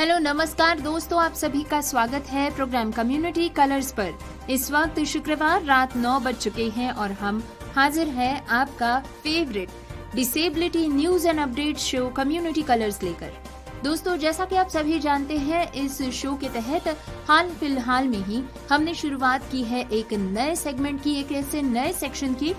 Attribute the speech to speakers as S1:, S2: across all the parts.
S1: Hello नमस्कार दोस्तों, आप सभी का स्वागत है प्रोग्राम कम्युनिटी कलर्स पर। इस वक्त शुक्रवार रात 9 बज चुके हैं और हम हाजिर हैं आपका favourite disability news and update show community colours लेकर। दोस्तों, जैसा कि आप सभी जानते हैं, इस शो के तहत हाल फिलहाल में ही हमने शुरुआत की है एक नए सेगमेंट की, एक ऐसे नए सेक्शन की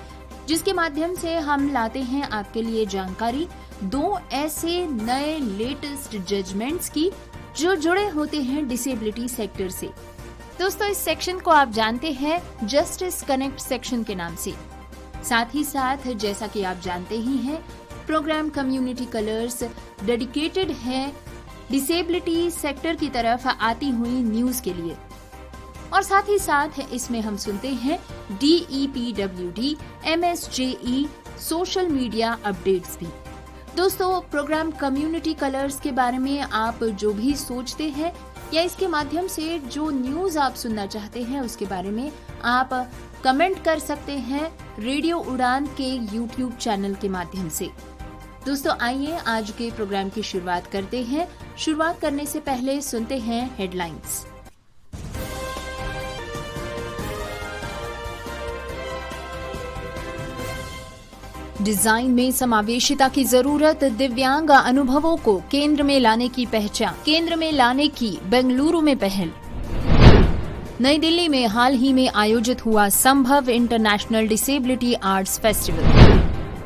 S1: जिसके माध्यम से हम लाते हैं आपके लिए जानकारी 2 ऐसे नए लेटेस्ट जजमेंट्स की जो जुड़े होते हैं डिसेबिलिटी सेक्टर से। दोस्तों, इस सेक्शन को आप जानते हैं जस्टिस कनेक्ट सेक्शन के नाम से। साथ ही साथ जैसा कि आप जानते ही हैं, प्रोग्राम कम्युनिटी कलर्स डेडिकेटेड है डिसेबिलिटी सेक्टर की तरफ आती हुई न्यूज के लिए, और साथ ही साथ इसमें हम सुनते हैं DEPWD, MSJE social media updates भी। दोस्तों, प्रोग्राम कम्युनिटी कलर्स के बारे में आप जो भी सोचते हैं या इसके माध्यम से जो न्यूज आप सुनना चाहते हैं उसके बारे में आप कमेंट कर सकते हैं रेडियो उड़ान के YouTube चैनल के माध्यम से। दोस्तों, आइए आज के प्रोग्राम की शुरुआत करते हैं। शुरुआत करने से पहले सुनते हैं हेडलाइंस। डिजाइन में समावेशिता की जरूरत, दिव्यांग अनुभवों को केंद्र में लाने की पहचान, केंद्र में लाने की बेंगलुरु में पहल। नई दिल्ली में हाल ही में आयोजित हुआ संभव international disability arts festival.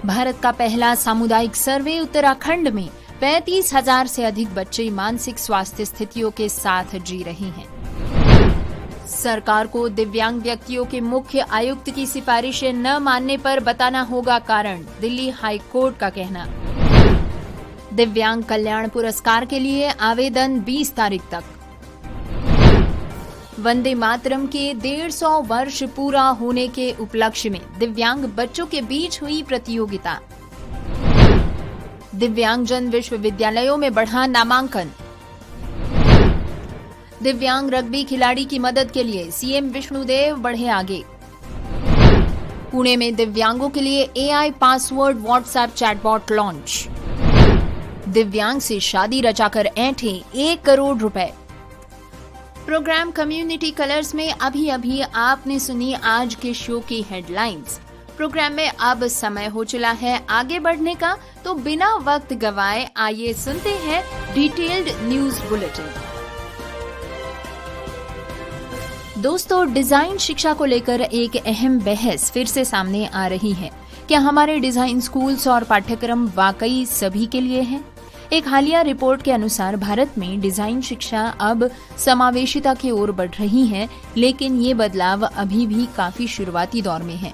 S1: Bharat का पहला सामुदायिक सर्वे उत्तराखंड में 35,000 से अधिक बच्चे मानसिक स्वास्थ्य स्थितियों के साथ जी रहे हैं। सरकार को दिव्यांग व्यक्तियों के मुख्य आयुक्त की सिफारिशें न मानने पर बताना होगा कारण, दिल्ली हाई कोर्ट का कहना। दिव्यांग कल्याण पुरस्कार के लिए आवेदन 20 तारीख तक। वंदे मातरम के 150 वर्ष पूरा होने के उपलक्ष्य में दिव्यांग बच्चों के बीच हुई प्रतियोगिता। दिव्यांगजन विश्वविद्यालयों में बढ़ा नामांकन। दिव्यांग रग्बी खिलाड़ी की मदद के लिए सीएम विष्णुदेव बढ़े आगे। पुणे में दिव्यांगों के लिए AI password WhatsApp chatbot launch. दिव्यांग से शादी रचाकर ऐंठे 1 करोड़ रुपए। प्रोग्राम कम्युनिटी कलर्स में अभी आपने सुनी आज के शो की हेडलाइंस। प्रोग्राम में अब समय हो चला है आगे बढ़ने का, तो बिना वक्त गवाए आइए सुनते हैं डिटेल्ड न्यूज बुलेटिन। दोस्तों, डिजाइन शिक्षा को लेकर एक अहम बहस फिर से सामने आ रही है। क्या हमारे डिजाइन स्कूल्स और पाठ्यक्रम वाकई सभी के लिए हैं? एक हालिया रिपोर्ट के अनुसार भारत में डिजाइन शिक्षा अब समावेशिता की ओर बढ़ रही है, लेकिन ये बदलाव अभी भी काफी शुरुआती दौर में है।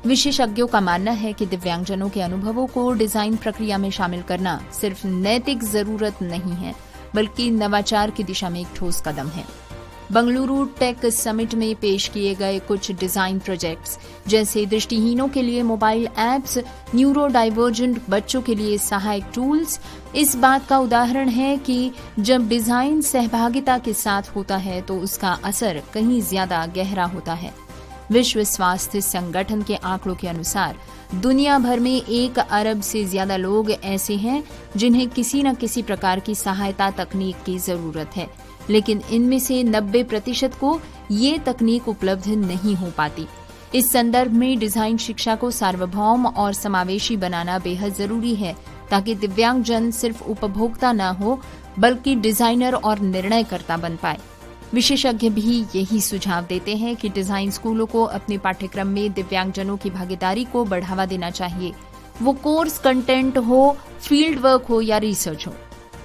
S1: विशेषज्ञों का मानना है कि दिव्यांगजनों के अनुभवों को डिजाइन प्रक्रिया में शामिल करना सिर्फ नैतिक जरूरत नहीं है, बल्कि नवाचार की दिशा में एक ठोस कदम है। बंगलुरु टेक समिट में पेश किए गए कुछ डिजाइन प्रोजेक्ट्स, जैसे दृष्टिहीनों के लिए मोबाइल ऐप्स, न्यूरो डाइवर्जेंट बच्चों के लिए सहायक टूल्स, इस बात का उदाहरण है कि जब डिजाइन सहभागिता के साथ होता है तो उसका असर कहीं ज्यादा गहरा होता है। विश्व स्वास्थ्य संगठन के आंकड़ों के अनुसार दुनिया भर में 1 अरब से ज्यादा लोग ऐसे हैं जिन्हें किसी न किसी प्रकार की सहायता तकनीक की जरूरत है, लेकिन इनमें से 90% को ये तकनीक उपलब्ध नहीं हो पाती। इस संदर्भ में डिजाइन शिक्षा को सार्वभौम और समावेशी बनाना बेहद जरूरी है, ताकि दिव्यांगजन सिर्फ उपभोक्ता न हो बल्कि डिजाइनर और निर्णयकर्ता बन पाए। विशेषज्ञ भी यही सुझाव देते हैं कि डिजाइन स्कूलों को अपने पाठ्यक्रम में दिव्यांगजनों की भागीदारी को बढ़ावा देना चाहिए, वो कोर्स कंटेंट हो, फील्ड वर्क हो या रिसर्च हो।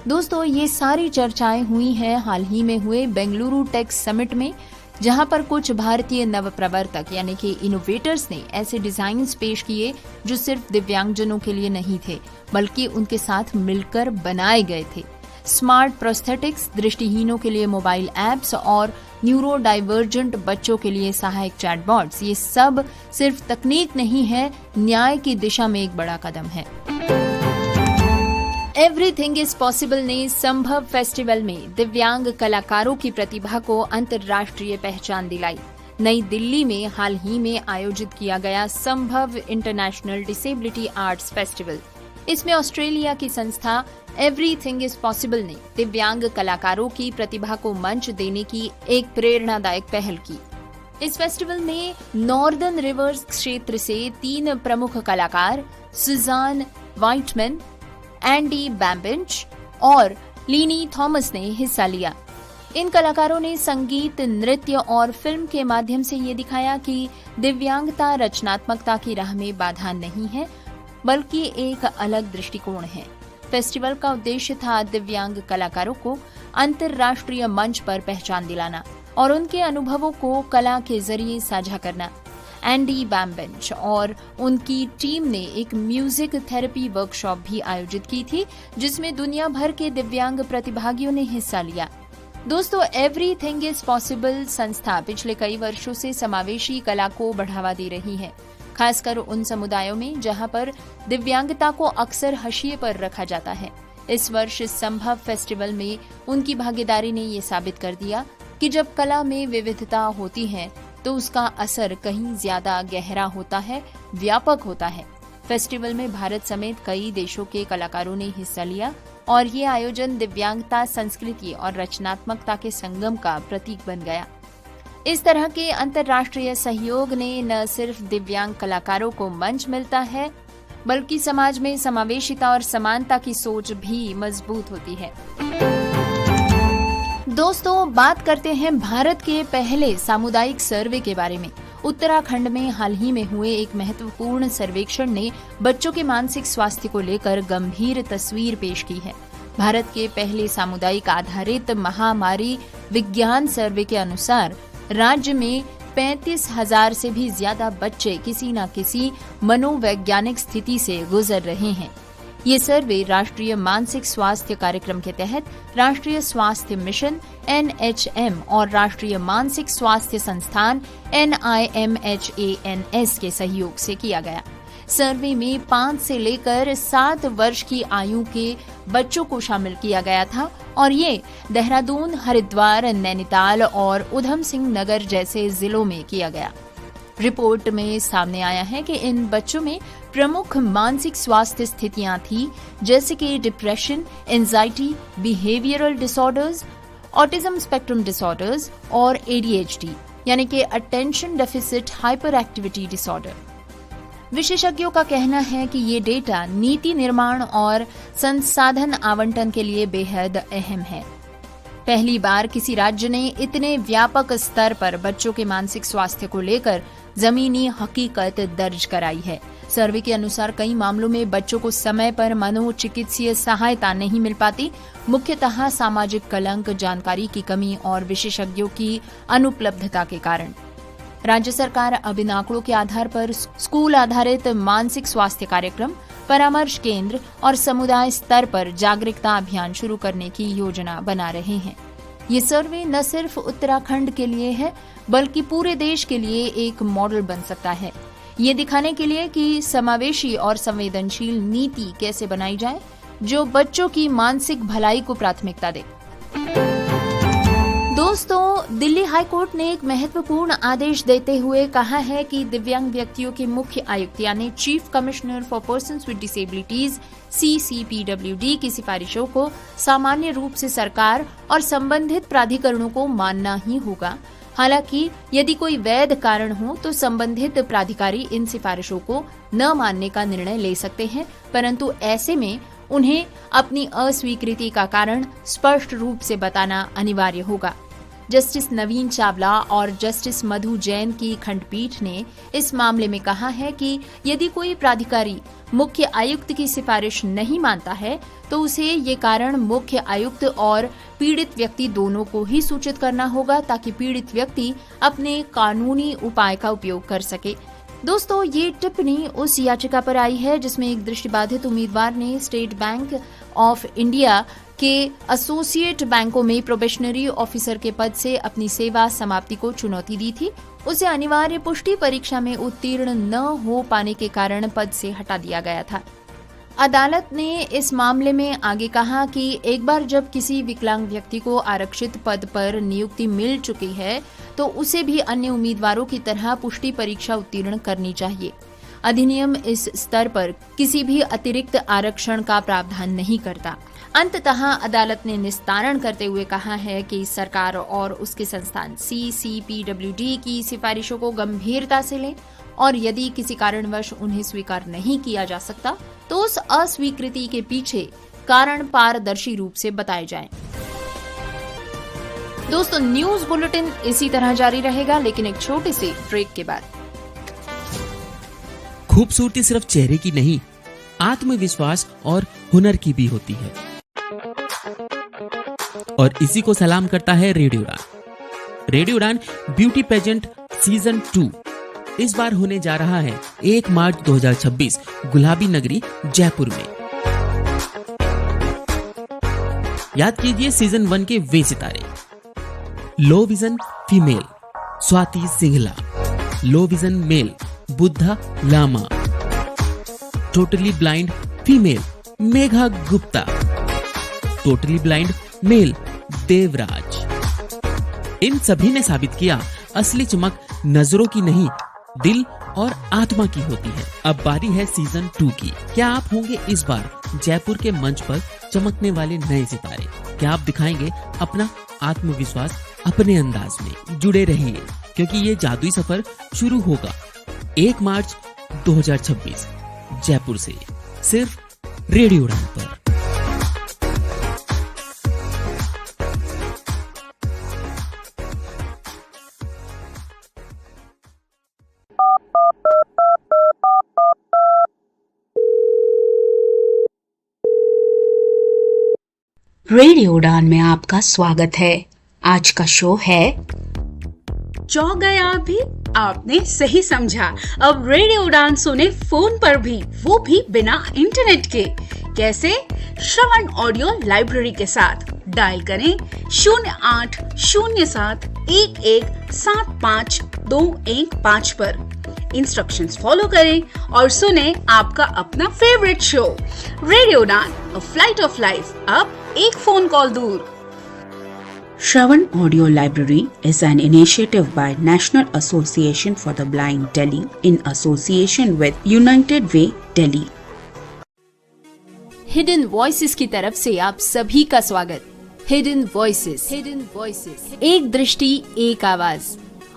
S1: दोस्तों, ये सारी चर्चाएं हुई हैं हाल ही में हुए बेंगलुरु टेक समिट में, जहां पर कुछ भारतीय नवप्रवर्तक यानी कि इनोवेटर्स ने ऐसे डिजाइन्स पेश किए जो सिर्फ दिव्यांगजनों के लिए नहीं थे, बल्कि उनके साथ मिलकर बनाए गए थे। स्मार्ट प्रोस्थेटिक्स, दृष्टिहीनों के लिए मोबाइल ऐप्स और न्यूरो डाइवर्जेंट बच्चों के लिए सहायक चैटबॉट्स, ये सब सिर्फ तकनीक नहीं है, न्याय की दिशा में एक बड़ा कदम है। एवरीथिंग इज पॉसिबल ने संभव फेस्टिवल में दिव्यांग कलाकारों की प्रतिभा को अंतर्राष्ट्रीय पहचान दिलाई। नई दिल्ली में हाल ही में आयोजित किया गया संभव इंटरनेशनल डिसेबिलिटी आर्ट्स फेस्टिवल। इसमें ऑस्ट्रेलिया की संस्था एवरीथिंग इज पॉसिबल ने दिव्यांग कलाकारों की प्रतिभा को मंच देने की एक प्रेरणादायक पहल की। इस फेस्टिवल में नॉर्दर्न रिवर्स क्षेत्र से 3 प्रमुख कलाकार सुजान वाइटमैन, एंडी बैम्बिंच और लीनी थॉमस ने हिस्सा लिया। इन कलाकारों ने संगीत, नृत्य और फिल्म के माध्यम से ये दिखाया कि दिव्यांगता रचनात्मकता की राह में बाधा नहीं है, बल्कि एक अलग दृष्टिकोण है। फेस्टिवल का उद्देश्य था दिव्यांग कलाकारों को अंतर्राष्ट्रीय मंच पर पहचान दिलाना और उनके अनुभवों को कला के जरिए साझा करना। एंडी बैम्बिंच और उनकी टीम ने एक म्यूजिक थेरेपी वर्कशॉप भी आयोजित की थी, जिसमें दुनिया भर के दिव्यांग प्रतिभागियों ने हिस्सा लिया। दोस्तों, एवरीथिंग इज पॉसिबल संस्था पिछले कई वर्षों से समावेशी कला को बढ़ावा दे रही है, खासकर उन समुदायों में जहां पर दिव्यांगता को अक्सर हाशिए पर रखा जाता है। इस वर्ष संभव फेस्टिवल में उनकी भागीदारी ने ये साबित कर दिया कि जब कला में विविधता होती है तो उसका असर कहीं ज्यादा गहरा होता है, व्यापक होता है। फेस्टिवल में भारत समेत कई देशों के कलाकारों ने हिस्सा लिया और ये आयोजन दिव्यांगता, संस्कृति और रचनात्मकता के संगम का प्रतीक बन गया। इस तरह के अंतर्राष्ट्रीय सहयोग ने न सिर्फ दिव्यांग कलाकारों को मंच मिलता है, बल्कि समाज में समावेशिता और समानता की सोच भी मजबूत होती है। दोस्तों, बात करते हैं भारत के पहले सामुदायिक सर्वे के बारे में। उत्तराखंड में हाल ही में हुए एक महत्वपूर्ण सर्वेक्षण ने बच्चों के मानसिक स्वास्थ्य को लेकर गंभीर तस्वीर पेश की है। भारत के पहले सामुदायिक आधारित महामारी विज्ञान सर्वे के अनुसार राज्य में 35,000 से भी ज्यादा बच्चे किसी न किसी मनोवैज्ञानिक स्थिति से गुजर रहे हैं। ये सर्वे राष्ट्रीय मानसिक स्वास्थ्य कार्यक्रम के तहत राष्ट्रीय स्वास्थ्य मिशन NHM और राष्ट्रीय मानसिक स्वास्थ्य संस्थान NIMHANS के सहयोग से किया गया। सर्वे में 5 से लेकर 7 वर्ष की आयु के बच्चों को शामिल किया गया था और ये देहरादून, हरिद्वार, नैनीताल और उधम सिंह नगर जैसे जिलों में किया गया। रिपोर्ट में सामने आया है कि इन बच्चों में प्रमुख मानसिक स्वास्थ्य स्थितियां थी, जैसे कि depression, anxiety, behavioural disorders, autism spectrum disorders और ADHD यानी कि attention deficit hyper activity disorder. विशेषज्ञों का कहना है कि ये डेटा नीति निर्माण और संसाधन आवंटन के लिए बेहद अहम है। पहली बार किसी राज्य ने इतने व्यापक स्तर पर बच्चों के मानसिक स्वास्थ्य को लेकर जमीनी हकीकत दर्ज कराई है। सर्वे के अनुसार कई मामलों में बच्चों को समय पर मनोचिकित्सीय सहायता नहीं मिल पाती, मुख्यतः सामाजिक कलंक, जानकारी की कमी और विशेषज्ञों की अनुपलब्धता के कारण। राज्य सरकार अब इन आंकड़ों के आधार पर स्कूल आधारित मानसिक स्वास्थ्य कार्यक्रम, परामर्श केंद्र और समुदाय स्तर पर जागरूकता अभियान शुरू करने की योजना बना रहे हैं। ये सर्वे न सिर्फ उत्तराखंड के लिए है, बल्कि पूरे देश के लिए एक मॉडल बन सकता है, ये दिखाने के लिए कि समावेशी और संवेदनशील नीति कैसे बनाई जाए जो बच्चों की मानसिक भलाई को प्राथमिकता दे। दोस्तों, दिल्ली हाई कोर्ट ने एक महत्वपूर्ण आदेश देते हुए कहा है कि दिव्यांग व्यक्तियों के मुख्य आयुक्त यानी chief commissioner for persons with disabilities CCPWD की सिफारिशों को सामान्य रूप से सरकार और संबंधित प्राधिकरणों को मानना ही होगा। हालांकि यदि कोई वैध कारण हो तो संबंधित प्राधिकारी इन सिफारिशों को न मानने का निर्णय ले सकते हैं, परंतु ऐसे में उन्हें अपनी अस्वीकृति का कारण स्पष्ट रूप से बताना अनिवार्य होगा। जस्टिस नवीन चावला और जस्टिस मधु जैन की खंडपीठ ने इस मामले में कहा है कि यदि कोई प्राधिकारी मुख्य आयुक्त की सिफारिश नहीं मानता है तो उसे ये कारण मुख्य आयुक्त और पीड़ित व्यक्ति दोनों को ही सूचित करना होगा, ताकि पीड़ित व्यक्ति अपने कानूनी उपाय का उपयोग कर सके। दोस्तों, ये टिप्पणी उस याचिका पर आई है जिसमें एक दृष्टिबाधित उम्मीदवार ने स्टेट बैंक ऑफ इंडिया के एसोसिएट बैंकों में प्रोबेशनरी ऑफिसर के पद से अपनी सेवा समाप्ति को चुनौती दी थी। उसे अनिवार्य पुष्टि परीक्षा में उत्तीर्ण न हो पाने के कारण पद से हटा दिया गया था। अदालत ने इस मामले में आगे कहा कि एक बार जब किसी विकलांग व्यक्ति को आरक्षित पद पर नियुक्ति मिल चुकी है तो उसे भी अन्य उम्मीदवारों की तरह पुष्टि परीक्षा उत्तीर्ण करनी चाहिए। अधिनियम इस स्तर पर किसी भी अतिरिक्त आरक्षण का प्रावधान नहीं करता। अंततः अदालत ने निस्तारण करते हुए कहा है कि सरकार और उसके संस्थान CCPWD की सिफारिशों को गंभीरता से लें और यदि किसी कारणवश उन्हें स्वीकार नहीं किया जा सकता तो उस अस्वीकृति के पीछे कारण पारदर्शी रूप से बताए जाएं। दोस्तों, न्यूज बुलेटिन इसी तरह जारी रहेगा, लेकिन एक छोटे से ब्रेक के बाद।
S2: खूबसूरती सिर्फ चेहरे की नहीं, आत्मविश्वास और हुनर की भी होती है, और इसी को सलाम करता है रेडियो उड़ान। रेडियो उड़ान ब्यूटी पेजेंट सीजन 2 इस बार होने जा रहा है 1 मार्च 2026 गुलाबी नगरी जयपुर में। याद कीजिए सीजन 1 के वे सितारे: low vision female Swati Singhla, low vision male Buddha Lama, totally blind female Megha Gupta, totally blind male Devraj. इन सभी ने साबित किया असली चमक नजरों की नहीं, दिल और आत्मा की होती है। अब बारी है सीजन 2 की। क्या आप होंगे इस बार जयपुर के मंच पर चमकने वाले नए सितारे? क्या आप दिखाएंगे अपना आत्मविश्वास अपने अंदाज में? जुड़े रहिए, क्योंकि ये जादुई सफर शुरू होगा 1 मार्च 2026 जयपुर से, सिर्फ रेडियो उड़ान पर।
S3: रेडियो उड़ान में आपका स्वागत है। आज का शो है
S4: चौंक गए आप भी? आपने सही समझा। अब रेडियो उड़ान सुने फोन पर भी, वो भी बिना इंटरनेट के। कैसे? श्रवण ऑडियो लाइब्रेरी के साथ। डायल करें 0807117521 पर। इंस्ट्रक्शंस फॉलो करें और सुने आपका अपना फेवरेट शो रेडियो उड़ान, अ फ्लाइट ऑफ लाइफ, अब एक फोन कॉल दूर।
S3: Shravan Audio Library is an initiative by National Association for the Blind Delhi in association with United Way Delhi.
S1: Hidden voices की तरफ से आप सभी का स्वागत। हिडन वॉइसेस, एक दृष्टि एक आवाज,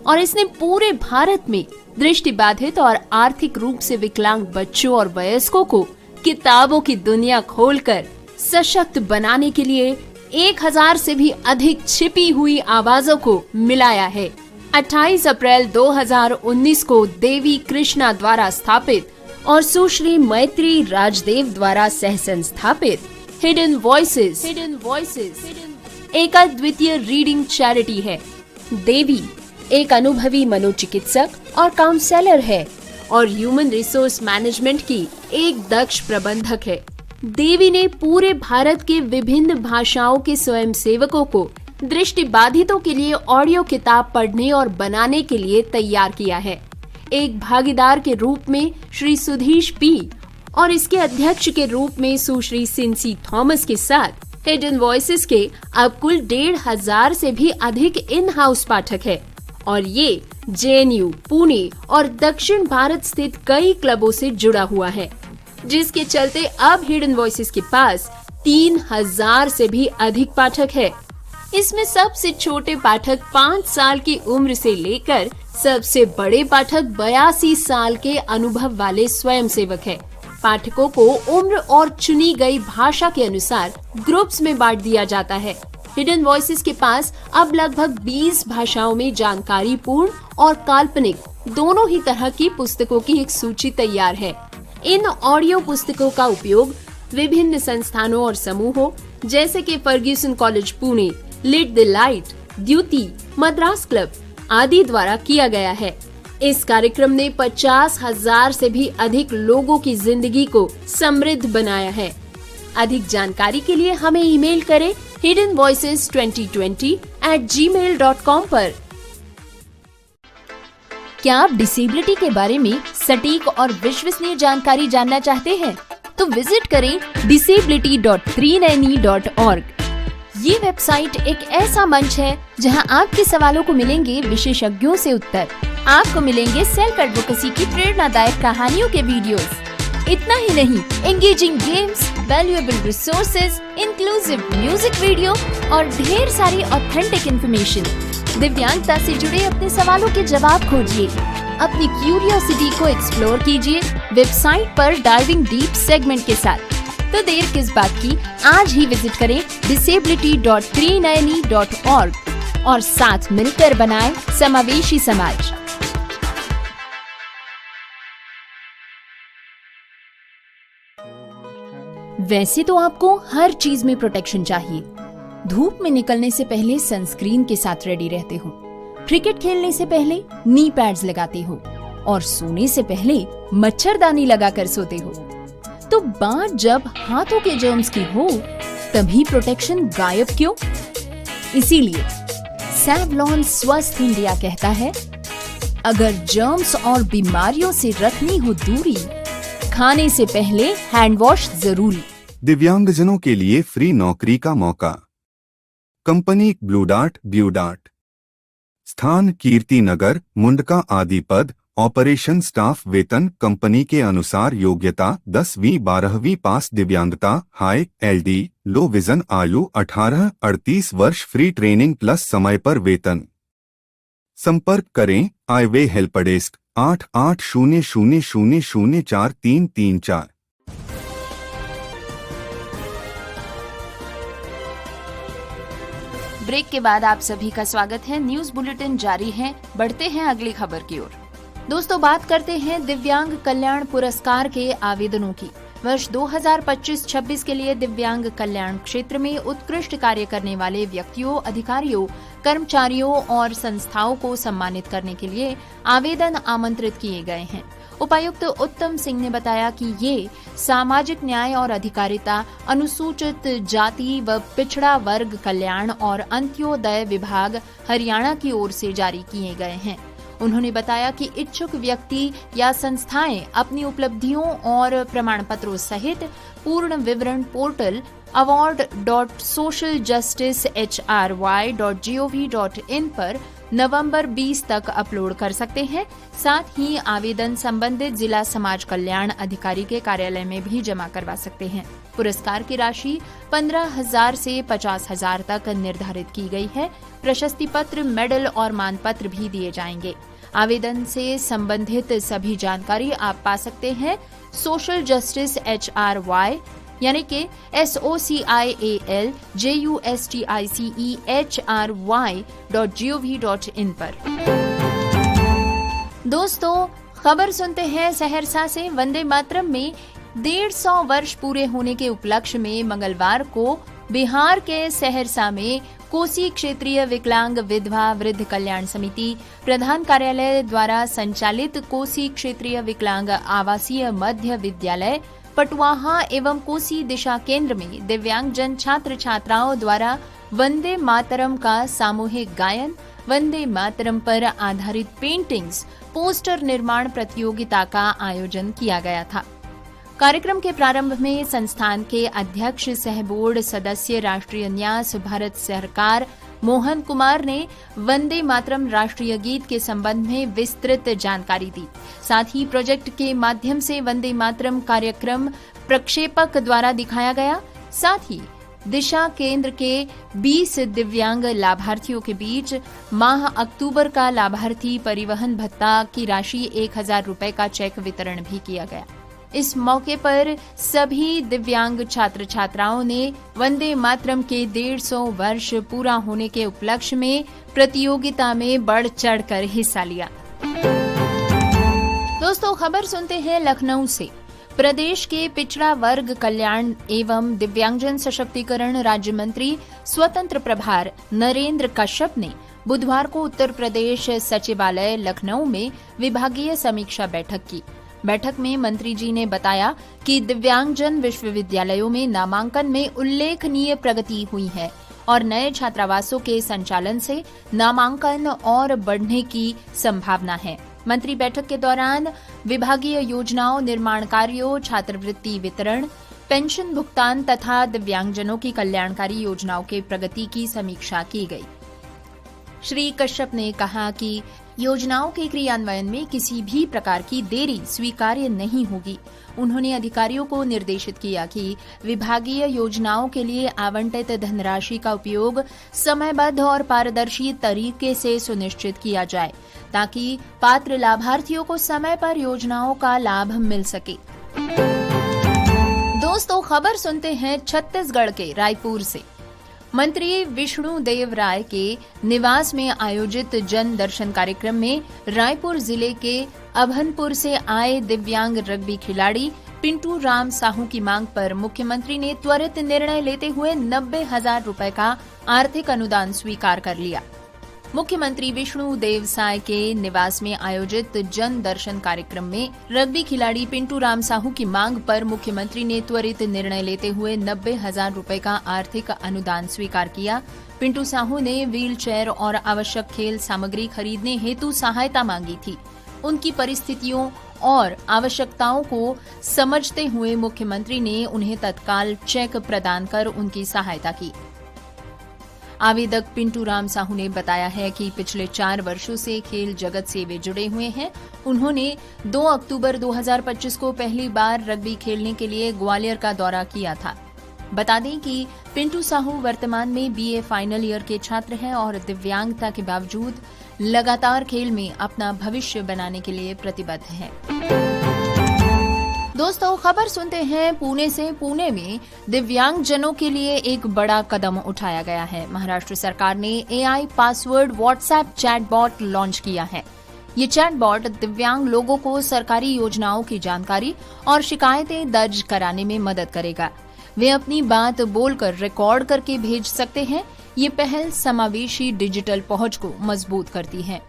S1: और इसने पूरे भारत में दृष्टिबाधित और आर्थिक रूप से विकलांग बच्चों और वयस्कों को किताबों की दुनिया खोलकर सशक्त बनाने के लिए 1000 से भी अधिक छिपी हुई आवाजों को मिलाया है। 28 अप्रैल 2019 को देवी कृष्णा द्वारा स्थापित और सुश्री मैत्री राजदेव द्वारा सह संस्थापित हिडन वॉइसेस एक अद्वितीय रीडिंग चैरिटी है। देवी एक अनुभवी मनोचिकित्सक और काउंसलर है और ह्यूमन रिसोर्स मैनेजमेंट की एक दक्ष प्रबंधक है। देवी ने पूरे भारत के विभिन्न भाषाओं के स्वयंसेवकों को दृष्टिबाधितों के लिए ऑडियो किताब पढ़ने और बनाने के लिए तैयार किया है। एक भागीदार के रूप में श्री सुधीश पी और इसके अध्यक्ष के रूप में सुश्री सिंसी थॉमस के साथ हिडन वॉइसेस के अब कुल 1500 से भी अधिक इन हाउस पाठक है और ये JNU, पुणे और दक्षिण भारत स्थित कई क्लबों से जुड़ा हुआ है, जिसके चलते अब हिडन वॉइसेस के पास 3000 से भी अधिक पाठक है। इसमें सबसे छोटे पाठक 5 साल की उम्र से लेकर सबसे बड़े पाठक 82 साल के अनुभव वाले स्वयंसेवक है। पाठकों को उम्र और चुनी गई भाषा के अनुसार ग्रुप्स में बांट दिया जाता है। हिडन वॉइसेस के पास अब लगभग 20 भाषाओं में जानकारी पूर्ण और काल्पनिक दोनों ही तरह की पुस्तकों की एक सूची तैयार है। इन ऑडियो पुस्तकों का उपयोग विभिन्न संस्थानों और समूहों जैसे कि Ferguson college Pune, lit the light, Dyuti, Madras club आदि द्वारा किया गया है। इस कार्यक्रम ने 50,000 से भी अधिक लोगों की जिंदगी को समृद्ध बनाया है। अधिक जानकारी के लिए हमें ईमेल करें hiddenvoices2020@gmail.com पर। क्या आप डिसेबिलिटी के बारे में सटीक और विश्वसनीय जानकारी जानना चाहते हैं? तो विजिट करें disability.390.org। ये वेबसाइट एक ऐसा मंच है जहां आपके सवालों को मिलेंगे विशेषज्ञों से उत्तर। आपको मिलेंगे सेल्फ एडवोकेसी की प्रेरणादायक कहानियों के वीडियोस। इतना ही नहीं, engaging games, valuable resources, inclusive music video और ढेर सारी ऑथेंटिक इंफॉर्मेशन। दिव्यांगता से जुड़े अपने सवालों के जवाब खोजिए, अपनी क्यूरियोसिटी को एक्सप्लोर कीजिए वेबसाइट पर डाइविंग डीप सेगमेंट के साथ। तो देर किस बात की, आज ही विजिट करें disability.390.org और साथ मिलकर बनाएं समावेशी समाज। वैसे तो आपको हर चीज में प्रोटेक्शन चाहिए। धूप में निकलने से पहले सनस्क्रीन के साथ रेडी रहते हो, क्रिकेट खेलने से पहले नी पैड्स लगाते हो और सोने से पहले मच्छरदानी लगाकर सोते हो। तो बात जब हाथों के जर्म्स की हो, तभी प्रोटेक्शन गायब क्यों? इसीलिए सैवलॉन स्वस्थ इंडिया कहता है, अगर जर्म्स और बीमारियों से रखनी हो दूरी, खाने से पहले हैंड वॉश जरूरी।
S5: दिव्यांगजनों के लिए फ्री नौकरी का मौका। Company blue dart. स्थान कीर्ति नगर, मुंडका आदि पद। ऑपरेशन स्टाफ वेतन कंपनी के अनुसार योग्यता 10वीं 12वीं पास, दिव्यांगता हाई LD, लो विजन, आयु 18-38 वर्ष, फ्री ट्रेनिंग प्लस समय पर वेतन। संपर्क करें आईवे हेल्प डेस्क 8800004334।
S1: ब्रेक के बाद आप सभी का स्वागत है। न्यूज बुलेटिन जारी है, बढ़ते हैं अगली खबर की ओर। दोस्तों, बात करते हैं दिव्यांग कल्याण पुरस्कार के आवेदनों की। वर्ष 2025-26 के लिए दिव्यांग कल्याण क्षेत्र में उत्कृष्ट कार्य करने वाले व्यक्तियों, अधिकारियों, कर्मचारियों और संस्थाओं को सम्मानित करने के लिए आवेदन आमंत्रित किए गए हैं। उपायुक्त उत्तम सिंह ने बताया कि ये सामाजिक न्याय और अधिकारिता, अनुसूचित जाति व पिछड़ा वर्ग कल्याण और अंत्योदय विभाग हरियाणा की ओर से जारी किए गए हैं। उन्होंने बताया कि इच्छुक व्यक्ति या संस्थाएं अपनी उपलब्धियों और प्रमाण पत्रों सहित पूर्ण विवरण पोर्टल award.socialjusticeHRY.gov.in पर नवंबर 20 तक अपलोड कर सकते हैं। साथ ही आवेदन संबंधित जिला समाज कल्याण अधिकारी के कार्यालय में भी जमा करवा सकते हैं। पुरस्कार की राशि 15,000 से 50,000 तक निर्धारित की गई है। प्रशस्ति पत्र, मेडल और मानपत्र भी दिए जाएंगे। आवेदन से संबंधित सभी जानकारी आप पा सकते हैं सोशल जस्टिस HRY यानी कि SOCIALJUSTICEHRY.gov.in पर। दोस्तों, खबर सुनते हैं सहरसा से। वंदे मातरम में 150 वर्ष पूरे होने के उपलक्ष्य में मंगलवार को बिहार के सहरसा में कोसी क्षेत्रीय विकलांग विधवा वृद्ध कल्याण समिति प्रधान कार्यालय द्वारा संचालित कोसी क्षेत्रीय विकलांग आवासीय मध्य विद्यालय पटवाहा एवं कोसी दिशा केंद्र में दिव्यांगजन छात्र छात्राओं द्वारा वंदे मातरम का सामूहिक गायन, वंदे मातरम पर आधारित पेंटिंग्स, पोस्टर निर्माण प्रतियोगिता का आयोजन किया गया था। कार्यक्रम के प्रारंभ में संस्थान के अध्यक्ष सह बोर्ड सदस्य राष्ट्रीय न्यास भारत सरकार मोहन कुमार ने वंदे मातरम राष्ट्रीय गीत के संबंध में विस्तृत जानकारी दी। साथ ही प्रोजेक्ट के माध्यम से वंदे मातरम कार्यक्रम प्रक्षेपक द्वारा दिखाया गया। साथ ही दिशा केंद्र के 20 दिव्यांग लाभार्थियों के बीच माह अक्टूबर का लाभार्थी परिवहन भत्ता की राशि 1,000 रुपए का चेक वितरण भी किया गया। इस मौके पर सभी दिव्यांग छात्र छात्राओं ने वंदे मातरम के 150 वर्ष पूरा होने के उपलक्ष्य में प्रतियोगिता में बढ़ चढ़कर हिस्सा लिया। दोस्तों, खबर सुनते हैं लखनऊ से। प्रदेश के पिछड़ा वर्ग कल्याण एवं दिव्यांगजन सशक्तिकरण राज्य मंत्री स्वतंत्र प्रभार नरेंद्र कश्यप ने बुधवार को उत्तर प्रदेश सचिवालय लखनऊ में विभागीय समीक्षा बैठक की। बैठक में मंत्री जी ने बताया कि दिव्यांगजन विश्वविद्यालयों में नामांकन में उल्लेखनीय प्रगति हुई है और नए छात्रावासों के संचालन से नामांकन और बढ़ने की संभावना है। मंत्री बैठक के दौरान विभागीय योजनाओं, निर्माण कार्यों, छात्रवृत्ति वितरण, पेंशन भुगतान तथा दिव्यांगजनों की कल्याणकारी योजनाओं के प्रगति की समीक्षा की गई। श्री कश्यप ने कहा कि योजनाओं के क्रियान्वयन में किसी भी प्रकार की देरी स्वीकार्य नहीं होगी। उन्होंने अधिकारियों को निर्देशित किया कि विभागीय योजनाओं के लिए आवंटित धनराशि का उपयोग समयबद्ध और पारदर्शी तरीके से सुनिश्चित किया जाए ताकि पात्र लाभार्थियों को समय पर योजनाओं का लाभ मिल सके। दोस्तों, खबर सुनते हैं छत्तीसगढ़ के रायपुर से। मंत्री विष्णु देव राय के निवास में आयोजित जन दर्शन कार्यक्रम में रायपुर जिले के अभनपुर से आए दिव्यांग रग्बी खिलाड़ी पिंटू राम साहू की मांग पर मुख्यमंत्री ने त्वरित निर्णय लेते हुए 90,000 रुपए का आर्थिक अनुदान स्वीकार कर लिया। मुख्यमंत्री विष्णु देव साय के निवास में आयोजित जन दर्शन कार्यक्रम में रग्बी खिलाड़ी पिंटू राम साहू की मांग पर मुख्यमंत्री ने त्वरित निर्णय लेते हुए 90,000 रुपए का आर्थिक अनुदान स्वीकार किया। पिंटू साहू ने व्हील चेयर और आवश्यक खेल सामग्री खरीदने हेतु सहायता मांगी थी। उनकी परिस्थितियों और आवश्यकताओं को समझते हुए मुख्यमंत्री ने उन्हें तत्काल चेक प्रदान कर उनकी सहायता की। आवेदक पिंटू राम साहू ने बताया है कि पिछले 4 वर्षों से खेल जगत से वे जुड़े हुए हैं। उन्होंने 2 अक्टूबर 2025 को पहली बार रग्बी खेलने के लिए ग्वालियर का दौरा किया था। बता दें कि पिंटू साहू वर्तमान में बीए फाइनल ईयर के छात्र हैं और दिव्यांगता के बावजूद लगातार खेल में अपना भविष्य बनाने के लिए प्रतिबद्ध हैं। दोस्तों, खबर सुनते हैं पुणे से। पुणे में दिव्यांगजनों के लिए एक बड़ा कदम उठाया गया है। महाराष्ट्र सरकार ने AI password WhatsApp chatbot launch किया है। ये चैटबॉट दिव्यांग लोगों को सरकारी योजनाओं की जानकारी और शिकायतें दर्ज कराने में मदद करेगा। वे अपनी बात बोलकर रिकॉर्ड करके भेज सकते हैं। ये पहल समावेशी डिजिटल पहुंच को मजबूत करती है।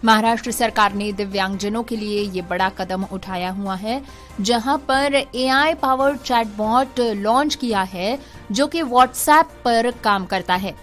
S1: महाराष्ट्र सरकार ने दिव्यांगजनों के लिए ये बड़ा कदम उठाया हुआ है, जहां पर AI पावर्ड चैटबॉट लॉन्च किया है जो कि व्हाट्सएप पर काम करता है।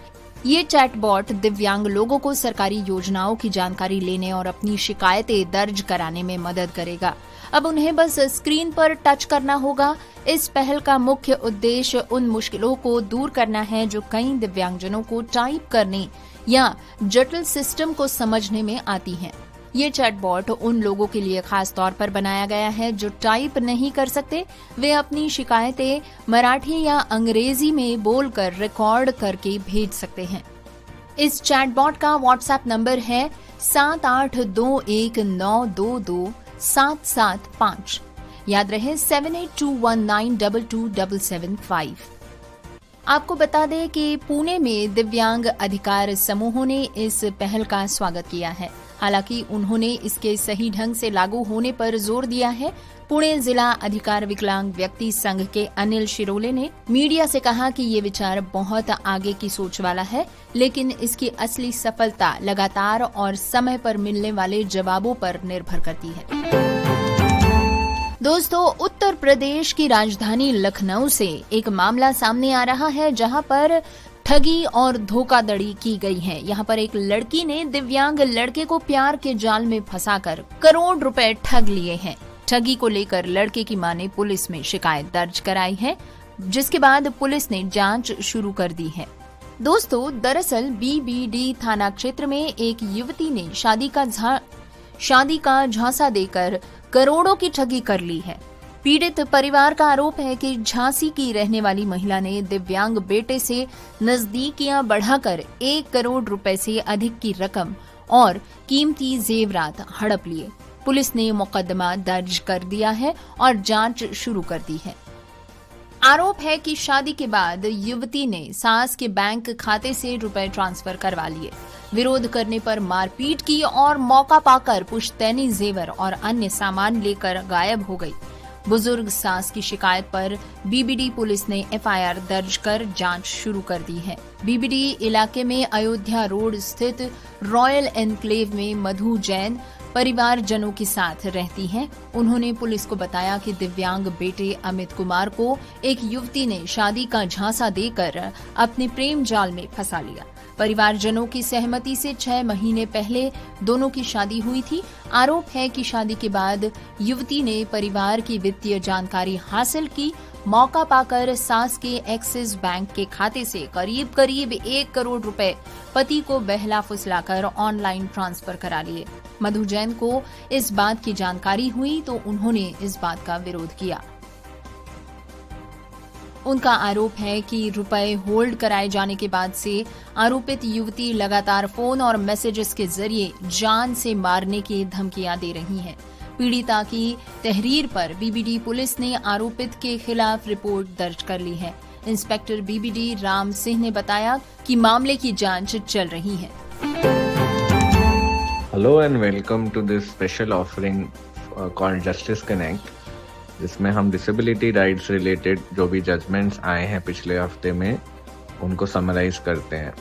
S1: ये चैटबॉट दिव्यांग लोगों को सरकारी योजनाओं की जानकारी लेने और अपनी शिकायतें दर्ज कराने में मदद करेगा। अब उन्हें बस स्क्रीन पर टच करना होगा। इस पहल का मुख्य उद्देश्य उन मुश्किलों को दूर करना है जो कई दिव्यांगजनों को टाइप करने या जटिल सिस्टम को समझने में आती हैं। ये चैटबॉट उन लोगों के लिए खास तौर पर बनाया गया है जो टाइप नहीं कर सकते। वे अपनी शिकायतें मराठी या अंग्रेजी में बोलकर रिकॉर्ड करके भेज सकते हैं। इस चैटबॉट का व्हाट्सएप नंबर है 7821922775। याद रहे 7821922775। आपको बता दें कि पुणे में दिव्यांग अधिकार समूहों ने इस पहल का स्वागत किया है। हालांकि उन्होंने इसके सही ढंग से लागू होने पर जोर दिया है। पुणे जिला अधिकार विकलांग व्यक्ति संघ के अनिल शिरोले ने मीडिया से कहा कि ये विचार बहुत आगे की सोच वाला है, लेकिन इसकी असली सफलता लगातार और समय पर मिलने वाले जवाबों पर निर्भर करती है। दोस्तों, उत्तर प्रदेश की राजधानी लखनऊ से एक मामला सामने आ रहा है जहां पर ठगी और धोखाधड़ी की गई है। यहाँ पर एक लड़की ने दिव्यांग लड़के को प्यार के जाल में फंसाकर करोड़ रुपए ठग लिए हैं। ठगी को लेकर लड़के की मां ने पुलिस में शिकायत दर्ज कराई है, जिसके बाद पुलिस ने जांच शुरू कर दी है। दोस्तों, दरअसल BBD थाना क्षेत्र में एक युवती ने शादी का झांसा देकर करोड़ों की ठगी कर ली है। पीड़ित परिवार का आरोप है कि झांसी की रहने वाली महिला ने दिव्यांग बेटे से नजदीकियां बढ़ाकर 1 करोड़ रुपए से अधिक की रकम और कीमती जेवरात हड़प लिए। पुलिस ने मुकदमा दर्ज कर दिया है और जांच शुरू कर दी है। आरोप है कि शादी के बाद युवती ने सास के बैंक खाते से रुपए ट्रांसफर करवा लिए। विरोध करने पर मारपीट की और मौका पाकर पुश्तैनी जेवर और अन्य सामान लेकर गायब हो गई। बुजुर्ग सास की शिकायत पर BBD पुलिस ने FIR दर्ज कर जांच शुरू कर दी है। BBD इलाके में अयोध्या रोड स्थित रॉयल एनक्लेव में मधु जैन परिवारजनों के साथ रहती हैं। उन्होंने पुलिस को बताया कि दिव्यांग बेटे अमित कुमार को एक युवती ने शादी का झांसा देकर अपने प्रेम जाल में फंसा लिया। परिवारजनों की सहमति से 6 महीने पहले दोनों की शादी हुई थी। आरोप है कि शादी के बाद युवती ने परिवार की वित्तीय जानकारी हासिल की मौका पाकर सास के एक्सिस बैंक के खाते से करीब 1 करोड़ रुपए पति को बहला फुसलाकर ऑनलाइन ट्रांसफर करा लिए। मधु जैन को इस बात की जानकारी हुई तो उन्होंने इस बात का विरोध किया। उनका आरोप है कि रुपए होल्ड कराए जाने के बाद से आरोपित युवती लगातार फोन और मैसेजेस के जरिए जान से मारने की धमकियां दे रही हैं। पीड़िता की तहरीर पर बीबीडी पुलिस ने आरोपित के खिलाफ रिपोर्ट दर्ज कर ली है। इंस्पेक्टर बीबीडी राम सिंह ने बताया कि मामले की जांच चल रही है।
S6: Hello and welcome to this special offering called justice connect, जिसमें हम डिसेबिलिटी राइट्स रिलेटेड जो भी जजमेंट्स आए हैं पिछले हफ्ते में उनको समराइज करते हैं।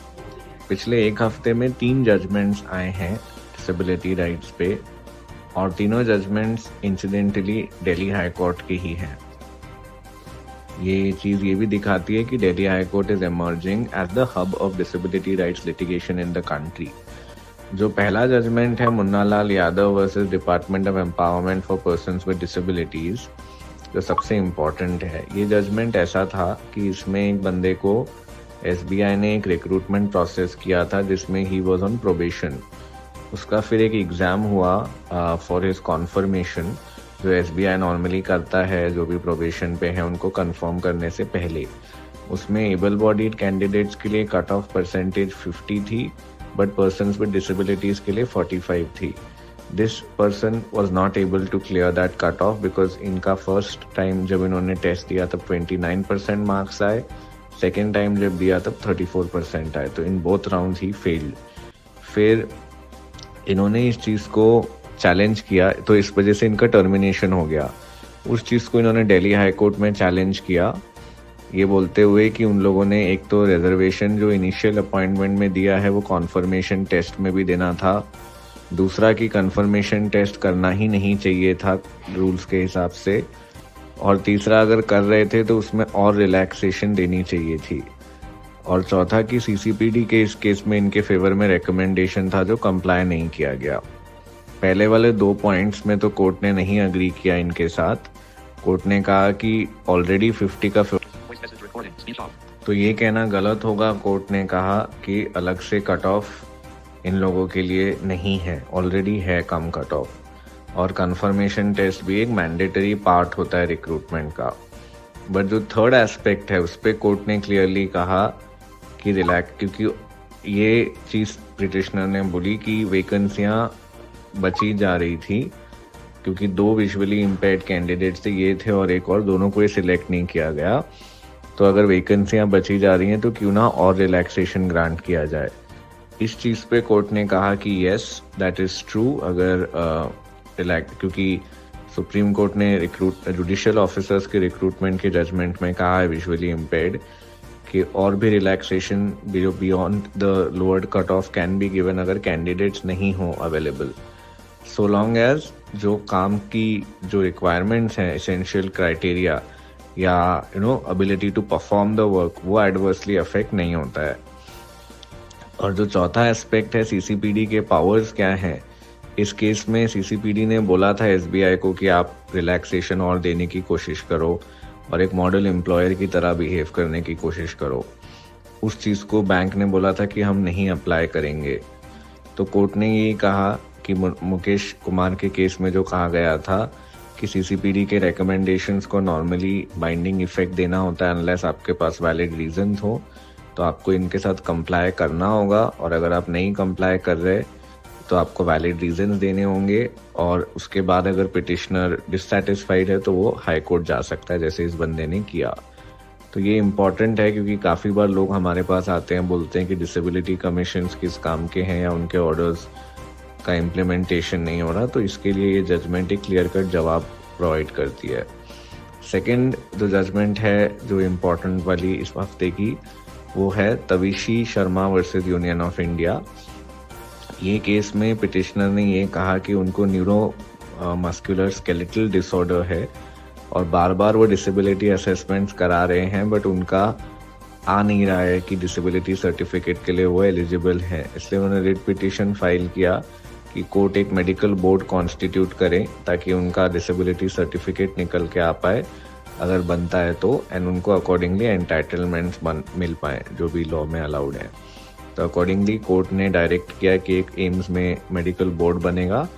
S6: पिछले एक हफ्ते में 3 जजमेंट्स आए हैं डिसेबिलिटी राइट्स पे और तीनों judgments incidentally Delhi high court की ही हैं। ये चीज़ ये भी दिखाती है कि Delhi high court is emerging as the hub of disability rights litigation in the country. जो पहला जजमेंट है Munna Lal Yadav versus department of empowerment for persons with disabilities, जो सबसे इम्पोर्टेंट है। ये जजमेंट ऐसा था कि इसमें एक बंदे को एसबीआई ने एक रिक्रूटमेंट प्रोसेस किया था जिसमें ही वाज ऑन प्रोबेशन। उसका फिर एक एग्जाम हुआ फॉर हिज कॉन्फर्मेशन, जो एसबीआई नॉर्मली करता है जो भी प्रोबेशन पे है उनको कंफर्म करने से पहले। उसमें एबल बॉडीड कैंडिडेट्स के लिए कट ऑफ परसेंटेज 50 थी, बट पर्सन्स विद डिसेबिलिटीज के लिए 45 थी। This person was not able to clear that cut off because इनका फर्स्ट टाइम जब इन्होंने टेस्ट दिया तब 29% मार्क्स आए, सेकेंड टाइम जब दिया तब 34% आए, तो in both round he failed. फिर इन्होंने इस चीज़ को चैलेंज किया तो इस वजह से इनका टर्मिनेशन हो गया। उस चीज़ को इन्होंने दिल्ली हाई कोर्ट में चैलेंज किया, ये बोलते हुए कि उन लोगों ने एक तो रिजर्वेशन जो इनिशियल अपॉइंटमेंट में दिया है वो कॉन्फर्मेशन टेस्ट में भी देना था, दूसरा कि कन्फर्मेशन टेस्ट करना ही नहीं चाहिए था रूल्स के हिसाब से, और तीसरा अगर कर रहे थे तो उसमें और रिलैक्सेशन देनी चाहिए थी, और चौथा कि सीसीपीडी के इस केस में इनके फेवर में रिकमेंडेशन था जो कंप्लाई नहीं किया गया। पहले वाले 2 पॉइंट्स में तो कोर्ट ने नहीं अग्री किया इनके साथ। कोर्ट ने कहा कि ऑलरेडी 50 का तो ये कहना गलत होगा। कोर्ट ने कहा कि अलग से कट ऑफ इन लोगों के लिए नहीं है, ऑलरेडी है कम कट ऑफ, और कंफर्मेशन टेस्ट भी एक मैंडेटरी पार्ट होता है रिक्रूटमेंट का। बट जो थर्ड एस्पेक्ट है उस पर कोर्ट ने क्लियरली कहा कि रिलैक्स, क्योंकि ये चीज़ पिटिशनर ने बोली कि वैकेंसियाँ बची जा रही थी क्योंकि 2 विजुअली इम्पेयर्ड कैंडिडेट्स थे, ये थे और एक और, दोनों को सिलेक्ट नहीं किया गया। तो अगर वैकेंसियाँ बची जा रही हैं तो क्यों ना और रिलैक्सेशन ग्रांट किया जाए। इस चीज़ पे कोर्ट ने कहा कि येस दैट इज़ ट्रू, अगर क्योंकि सुप्रीम कोर्ट ने जुडिशियल ऑफिसर्स के रिक्रूटमेंट के जजमेंट में कहा है विजुअली इम्पेयर्ड कि और भी relaxation beyond the lowered cut off can be given अगर कैंडिडेट्स नहीं हो अवेलेबल, सो लॉन्ग एज जो काम की जो रिक्वायरमेंट्स हैं, एसेंशियल क्राइटेरिया या ability to perform the work, वो एडवर्सली अफेक्ट नहीं होता है। और जो चौथा एस्पेक्ट है सीसीपीडी के पावर्स क्या हैं, इस केस में सीसीपीडी ने बोला था एसबीआई को कि आप रिलैक्सेशन और देने की कोशिश करो और एक मॉडल एम्प्लॉयर की तरह बिहेव करने की कोशिश करो। उस चीज़ को बैंक ने बोला था कि हम नहीं अप्लाई करेंगे। तो कोर्ट ने ये कहा कि मुकेश कुमार के केस में जो कहा गया था कि सीसीपीडी के रिकमेंडेशंस को नॉर्मली बाइंडिंग इफेक्ट देना होता है अनलेस आपके पास वैलिड रीजन हो, तो आपको इनके साथ कंप्लाई करना होगा, और अगर आप नहीं कंप्लाई कर रहे तो आपको वैलिड रीजंस देने होंगे, और उसके बाद अगर पिटिशनर डिससैटिस्फाइड है तो वो हाई कोर्ट जा सकता है, जैसे इस बंदे ने किया। तो ये इम्पॉर्टेंट है क्योंकि काफ़ी बार लोग हमारे पास आते हैं, बोलते हैं कि डिसेबिलिटी कमीशंस किस काम के हैं या उनके ऑर्डर्स का इम्प्लीमेंटेशन नहीं हो रहा, तो इसके लिए ये जजमेंट एक क्लियर कट जवाब प्रोवाइड करती है। सेकंड जो जजमेंट है जो इम्पोर्टेंट वाली इस हफ्ते की, वो है Tavishi Sharma versus union of India. ये केस में पिटिशनर ने ये कहा कि उनको न्यूरो मस्कुलर स्केलेटल डिसऑर्डर है और बार बार वो डिसेबिलिटी असेसमेंट्स करा रहे हैं, बट उनका आ नहीं रहा है कि डिसेबिलिटी सर्टिफिकेट के लिए वो एलिजिबल है। इसलिए उन्होंने रिट पिटिशन फाइल किया कि कोर्ट एक मेडिकल बोर्ड कॉन्स्टिट्यूट करें ताकि उनका डिसेबिलिटी सर्टिफिकेट निकल के आ पाए अगर बनता है तो, एंड उनको अकॉर्डिंगली एंटाइटलमेंट्स मिल पाए जो भी लॉ में अलाउड है। तो अकॉर्डिंगली कोर्ट ने डायरेक्ट किया कि एक एम्स में मेडिकल बोर्ड बनेगा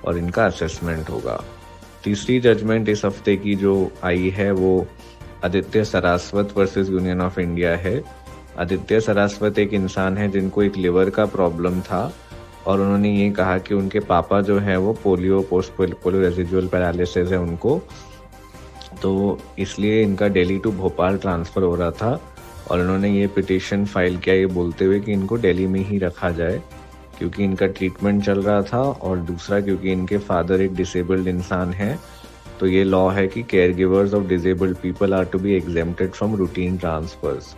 S6: और इनका असेसमेंट होगा। तीसरी जजमेंट इस हफ्ते की जो आई है वो Aditya Saraswat versus union of India है। आदित्य सरास्वत एक इंसान है जिनको एक लिवर का प्रॉब्लम था और उन्होंने ये कहा कि उनके पापा जो है वो पोस्ट पोलियो रेजिडुअल पैरालिसिस है उनको, तो इसलिए इनका दिल्ली टू भोपाल ट्रांसफ़र हो रहा था और उन्होंने ये पिटीशन फाइल किया ये बोलते हुए कि इनको दिल्ली में ही रखा जाए क्योंकि इनका ट्रीटमेंट चल रहा था, और दूसरा क्योंकि इनके फादर एक डिसेबल्ड इंसान है। तो ये लॉ है कि care givers of disabled people are to be exempted from routine transfers.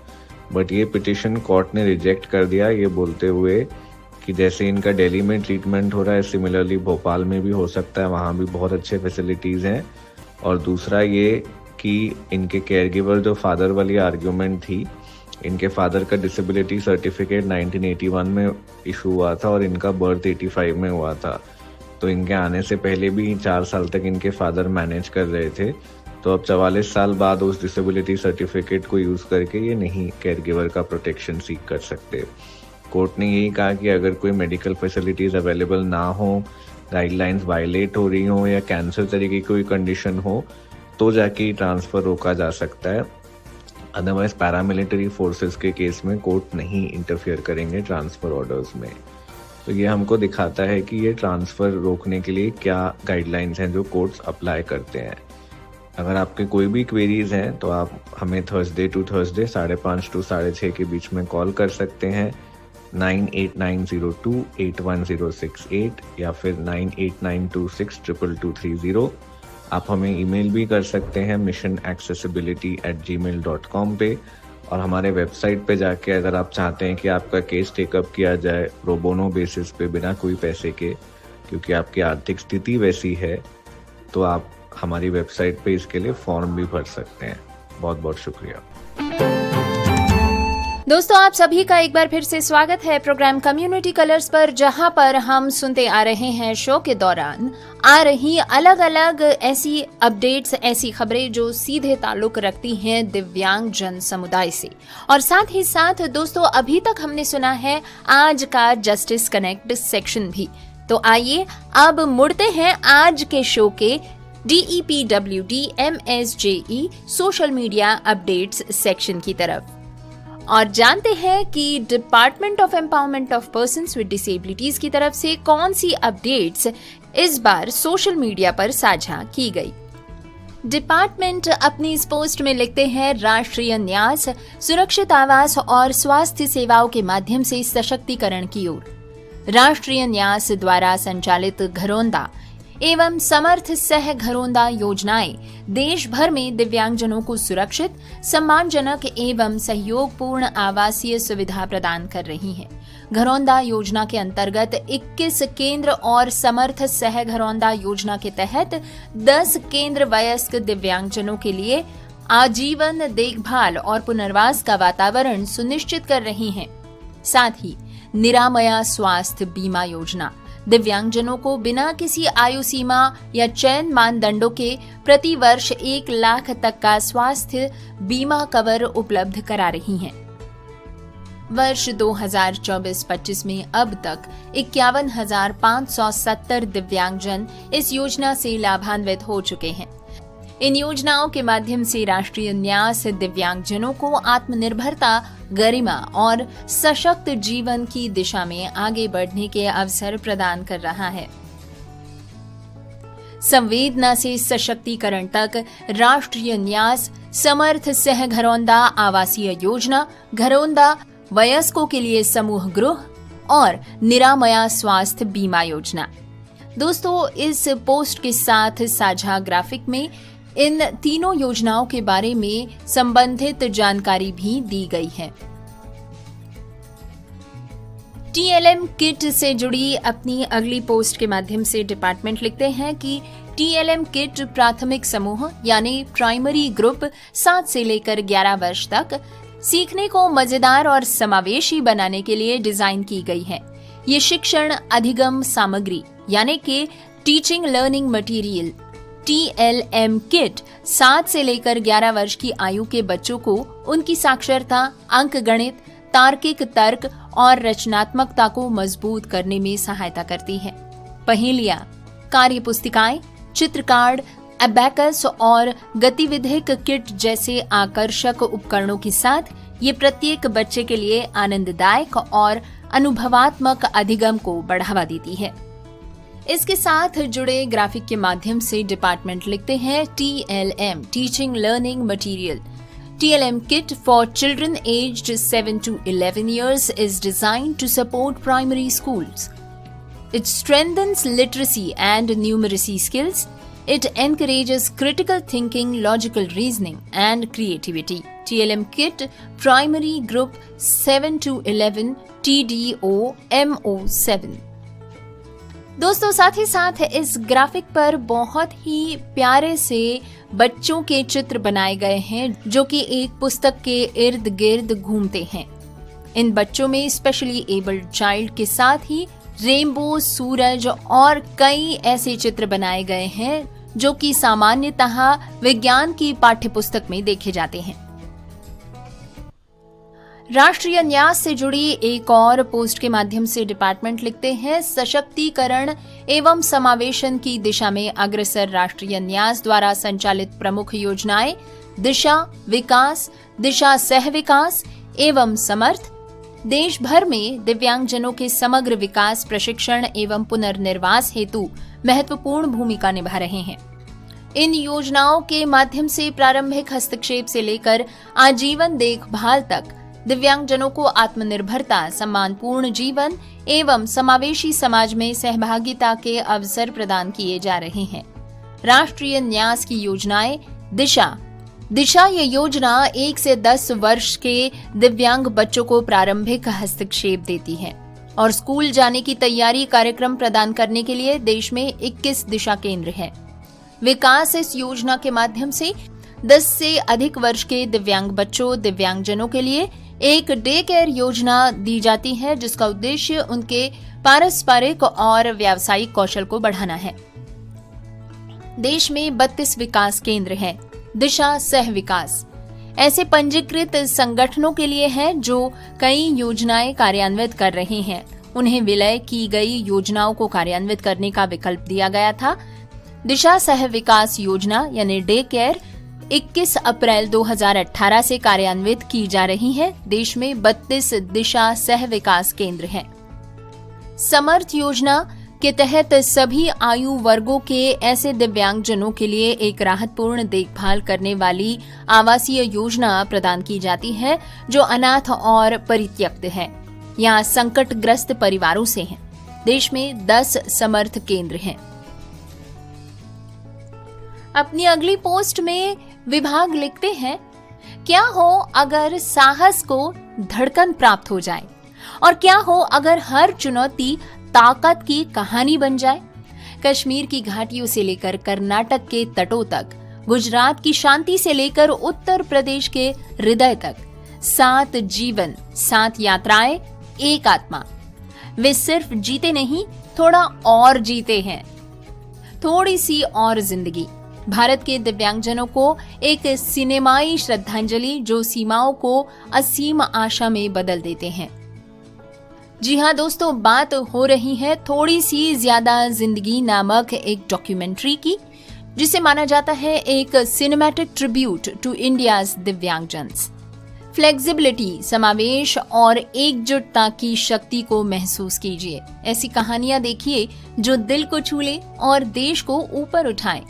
S6: But ये पिटीशन कोर्ट ने रिजेक्ट कर दिया ये बोलते हुए कि जैसे इनका दिल्ली में ट्रीटमेंट हो रहा है सिमिलरली भोपाल में भी हो सकता है, वहाँ भी बहुत अच्छे फैसिलिटीज़ हैं। और दूसरा ये कि इनके केयर गिवर जो फादर वाली आर्ग्यूमेंट थी, इनके फादर का डिसेबिलिटी सर्टिफिकेट 1981 में इशू हुआ था और इनका बर्थ 85 में हुआ था, तो इनके आने से पहले भी 4 साल तक इनके फादर मैनेज कर रहे थे। तो अब 44 साल बाद उस डिसेबिलिटी सर्टिफिकेट को यूज़ करके ये नहीं केयर गिवर का प्रोटेक्शन सीख कर सकते। कोर्ट ने यही कहा कि अगर कोई मेडिकल फैसिलिटीज़ अवेलेबल ना हो, गाइडलाइंस वायलेट हो रही हो या कैंसर तरीके की कोई कंडीशन हो तो जाके ट्रांसफ़र रोका जा सकता है। अदरवाइज पैरामिलिट्री फोर्सेस के केस में कोर्ट नहीं इंटरफियर करेंगे ट्रांसफ़र ऑर्डर्स में। तो ये हमको दिखाता है कि ये ट्रांसफ़र रोकने के लिए क्या गाइडलाइंस हैं जो कोर्ट्स अप्लाई करते हैं। अगर आपके कोई भी क्वेरीज हैं तो आप हमें थर्सडे टू थर्सडे 5:30 to 6:30 के बीच में कॉल कर सकते हैं 9890281068 या फिर 9892622230। आप हमें ईमेल भी कर सकते हैं missionaccessibility@gmail.com पे, और हमारे वेबसाइट पे जाके अगर आप चाहते हैं कि आपका केस टेकअप किया जाए प्रोबोनो बेसिस पे बिना कोई पैसे के, क्योंकि आपकी आर्थिक स्थिति वैसी है, तो आप हमारी वेबसाइट पे इसके लिए फॉर्म भी भर सकते हैं। बहुत बहुत शुक्रिया
S1: दोस्तों, आप सभी का एक बार फिर से स्वागत है प्रोग्राम कम्युनिटी कलर्स पर, जहां पर हम सुनते आ रहे हैं शो के दौरान आ रही अलग अलग ऐसी अपडेट्स, ऐसी खबरें जो सीधे ताल्लुक रखती हैं दिव्यांग जन समुदाय से। और साथ ही साथ दोस्तों, अभी तक हमने सुना है आज का जस्टिस कनेक्ट सेक्शन भी। तो आइए अब मुड़ते हैं आज के शो के DEPWD MSJE social media updates section की तरफ और जानते हैं कि department of empowerment of persons with disabilities की तरफ से कौन सी अपडेट्स इस बार सोशल मीडिया पर साझा की गई। डिपार्टमेंट अपनी इस पोस्ट में लिखते हैं, राष्ट्रीय न्यास, सुरक्षित आवास और स्वास्थ्य सेवाओं के माध्यम से सशक्तिकरण की ओर। राष्ट्रीय न्यास द्वारा संचालित घरौंदा एवं समर्थ सह घरौंदा योजनाएं देश भर में दिव्यांगजनों को सुरक्षित, सम्मानजनक एवं सहयोगपूर्ण आवासीय सुविधा प्रदान कर रही हैं। घरौंदा योजना के अंतर्गत 21 केंद्र और समर्थ सह घरौंदा योजना के तहत 10 केंद्र वयस्क दिव्यांगजनों के लिए आजीवन देखभाल और पुनर्वास का वातावरण सुनिश्चित कर रही हैं। साथ ही निरामया स्वास्थ्य बीमा योजना दिव्यांगजनों को बिना किसी आयु सीमा या चयन मानदंडों के प्रति वर्ष 1 लाख तक का स्वास्थ्य बीमा कवर उपलब्ध करा रही हैं। वर्ष 2024-25 में अब तक 51,570 दिव्यांगजन इस योजना से लाभान्वित हो चुके हैं। इन योजनाओं के माध्यम से राष्ट्रीय न्यास दिव्यांगजनों को आत्मनिर्भरता, गरिमा और सशक्त जीवन की दिशा में आगे बढ़ने के अवसर प्रदान कर रहा है। संवेदना से सशक्तिकरण तक राष्ट्रीय न्यास समर्थ सह घरौंदा आवासीय योजना, घरौंदा वयस्कों के लिए समूह गृह और निरामया स्वास्थ्य बीमा योजना। दोस्तों, इस पोस्ट के साथ साझा ग्राफिक में इन तीनों योजनाओं के बारे में संबंधित जानकारी भी दी गई है। TLM किट से जुड़ी अपनी अगली पोस्ट के माध्यम से डिपार्टमेंट लिखते हैं कि TLM किट प्राथमिक समूह यानी प्राइमरी ग्रुप 7 से लेकर 11 वर्ष तक सीखने को मजेदार और समावेशी बनाने के लिए डिजाइन की गई है। ये शिक्षण अधिगम सामग्री यानी कि teaching learning material TLM kit 7 से लेकर 11 वर्ष की आयु के बच्चों को उनकी साक्षरता, अंकगणित, तार्किक तर्क और रचनात्मकता को मजबूत करने में सहायता करती है। पहेलियां, कार्य पुस्तिकाएं, चित्र कार्ड, अबैकस और गतिविधिक किट जैसे आकर्षक उपकरणों के साथ ये प्रत्येक बच्चे के लिए आनंददायक और अनुभवात्मक अधिगम को बढ़ावा देती है। इसके साथ जुड़े ग्राफिक के माध्यम से डिपार्टमेंट लिखते हैं TLM teaching learning material. TLM kit for children aged 7 to 11 years is designed to support primary schools. It strengthens literacy and numeracy skills. It encourages critical thinking, logical reasoning, and creativity. TLM Kit Primary Group 7 to 11 TDO-MO7। दोस्तों, साथ ही साथ इस graphic पर बहुत ही प्यारे से बच्चों के चित्र बनाए गए हैं जो कि एक पुस्तक के इर्द गिर्द घूमते हैं। इन बच्चों में स्पेशली एबल्ड चाइल्ड के साथ ही रेनबो, सूरज और कई ऐसे चित्र बनाए गए हैं जो कि सामान्यतः विज्ञान की पाठ्यपुस्तक में देखे जाते हैं। राष्ट्रीय न्यास से जुड़ी एक और पोस्ट के माध्यम से डिपार्टमेंट लिखते हैं, सशक्तिकरण एवं समावेशन की दिशा में अग्रसर राष्ट्रीय न्यास द्वारा संचालित प्रमुख योजनाएं दिशा, विकास, दिशा सह विकास एवं समर्थ देश भर में दिव्यांगजनों के समग्र विकास, प्रशिक्षण एवं पुनर्निर्वास हेतु महत्वपूर्ण भूमिका निभा रहे हैं। इन योजनाओं के माध्यम से प्रारंभिक हस्तक्षेप से लेकर आजीवन देखभाल तक दिव्यांगजनों को आत्मनिर्भरता, सम्मानपूर्ण जीवन एवं समावेशी समाज में सहभागिता के अवसर प्रदान किए जा रहे हैं। राष्ट्रीय न्यास की योजनाएं दिशा ये योजना 1 से 10 वर्ष के दिव्यांग बच्चों को प्रारंभिक हस्तक्षेप देती है और स्कूल जाने की तैयारी कार्यक्रम प्रदान करने के लिए देश में 21 दिशा केंद्र हैं। विकास इस योजना के माध्यम से 10 से अधिक वर्ष के दिव्यांग बच्चों, दिव्यांगजनों के लिए एक डे केयर योजना दी जाती है जिसका उद्देश्य उनके पारस्परिक और व्यावसायिक कौशल को बढ़ाना है। देश में 32 विकास केंद्र हैं। दिशा सह विकास ऐसे पंजीकृत संगठनों के लिए है जो कई योजनाएं कार्यान्वित कर रहे हैं। उन्हें विलय की गई योजनाओं को कार्यान्वित करने का विकल्प दिया गया था। दिशा सह विकास योजना यानी डे केयर 21 अप्रैल 2018 से कार्यान्वित की जा रही है। देश में 32 दिशा सह विकास केंद्र हैं। समर्थ योजना के तहत सभी आयु वर्गों के ऐसे दिव्यांगजनों के लिए एक राहतपूर्ण देखभाल करने वाली आवासीय योजना प्रदान की जाती है जो अनाथ और परित्यक्त है या संकटग्रस्त परिवारों से हैं। देश में 10 समर्थ केंद्र हैं। अपनी अगली पोस्ट में विभाग लिखते हैं, क्या हो अगर साहस को धड़कन प्राप्त हो जाए और क्या हो अगर हर चुनौती ताकत की कहानी बन जाए। कश्मीर की घाटियों से लेकर कर्नाटक के तटों तक, गुजरात की शांति से लेकर उत्तर प्रदेश के हृदय तक, 7 जीवन, 7 यात्राएं, एक आत्मा। वे सिर्फ जीते नहीं, थोड़ा और जीते हैं। थोड़ी सी और जिंदगी। भारत के दिव्यांगजनों को एक सिनेमाई श्रद्धांजलि जो सीमाओं को असीम आशा में बदल देते हैं। जी हाँ दोस्तों, बात हो रही है थोड़ी सी ज्यादा जिंदगी नामक एक डॉक्यूमेंट्री की, जिसे माना जाता है एक सिनेमैटिक ट्रिब्यूट टू इंडियाज दिव्यांगजन्स। फ्लेक्सिबिलिटी, समावेश और एकजुटता की शक्ति को महसूस कीजिए। ऐसी कहानियां देखिए जो दिल को छू ले और देश को ऊपर उठाए।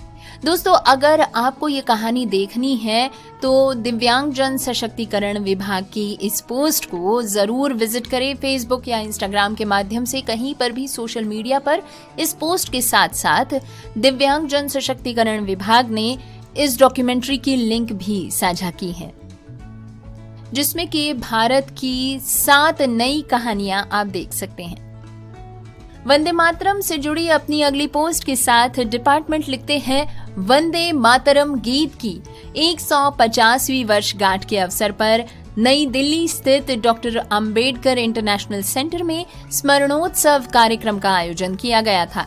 S1: दोस्तों, अगर आपको ये कहानी देखनी है तो दिव्यांगजन सशक्तिकरण विभाग की इस पोस्ट को जरूर विजिट करें। फेसबुक या इंस्टाग्राम के माध्यम से कहीं पर भी सोशल मीडिया पर इस पोस्ट के साथ साथ दिव्यांगजन सशक्तिकरण विभाग ने इस डॉक्यूमेंट्री की लिंक भी साझा की है, जिसमें कि भारत की 7 नई कहानियां आप देख सकते हैं। वंदे मातरम से जुड़ी अपनी अगली पोस्ट के साथ डिपार्टमेंट लिखते हैं, वंदे मातरम गीत की 150वीं वर्षगांठ के अवसर पर नई दिल्ली स्थित डॉक्टर अंबेडकर इंटरनेशनल सेंटर में स्मरणोत्सव कार्यक्रम का आयोजन किया गया था।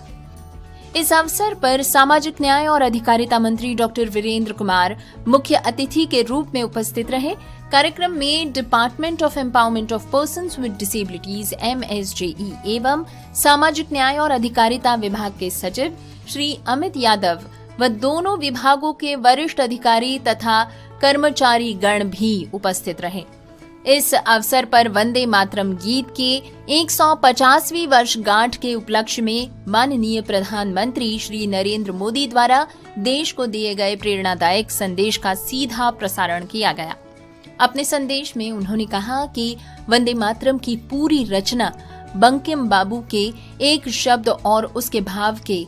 S1: इस अवसर पर सामाजिक न्याय और अधिकारिता मंत्री डॉक्टर वीरेंद्र कुमार मुख्य अतिथि के रूप में उपस्थित रहे। कार्यक्रम में department of empowerment of persons with disabilities MSJE एवं सामाजिक न्याय और अधिकारिता विभाग के सचिव श्री अमित यादव व दोनों विभागों के वरिष्ठ अधिकारी तथा कर्मचारी गण भी उपस्थित रहे। इस अवसर पर वंदे मातरम गीत के 150वीं वर्षगांठ के उपलक्ष्य में माननीय प्रधानमंत्री श्री नरेंद्र मोदी द्वारा देश को दिए गए प्रेरणादायक संदेश का सीधा प्रसारण किया गया। अपने संदेश में उन्होंने कहा कि वंदे मातरम की पूरी रचना बंकिम बाबू के एक शब्द और उसके भाव के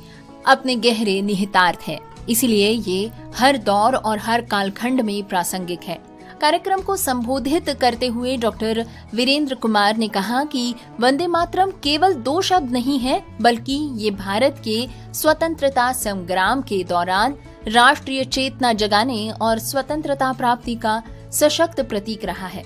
S1: अपने गहरे निहितार्थ है, इसलिए ये हर दौर और हर कालखंड में प्रासंगिक है। कार्यक्रम को संबोधित करते हुए डॉक्टर वीरेंद्र कुमार ने कहा कि वंदे मातरम केवल 2 शब्द नहीं है, बल्कि ये भारत के स्वतंत्रता संग्राम के दौरान राष्ट्रीय चेतना जगाने और स्वतंत्रता प्राप्ति का सशक्त प्रतीक रहा है।